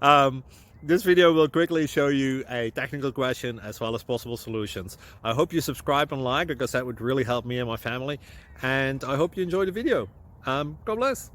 um, this video will quickly show you a technical question as well as possible solutions. I hope you subscribe and like, because that would really help me and my family. And I hope you enjoy the video. God bless.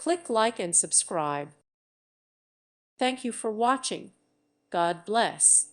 Click like and subscribe. Thank you for watching. God bless.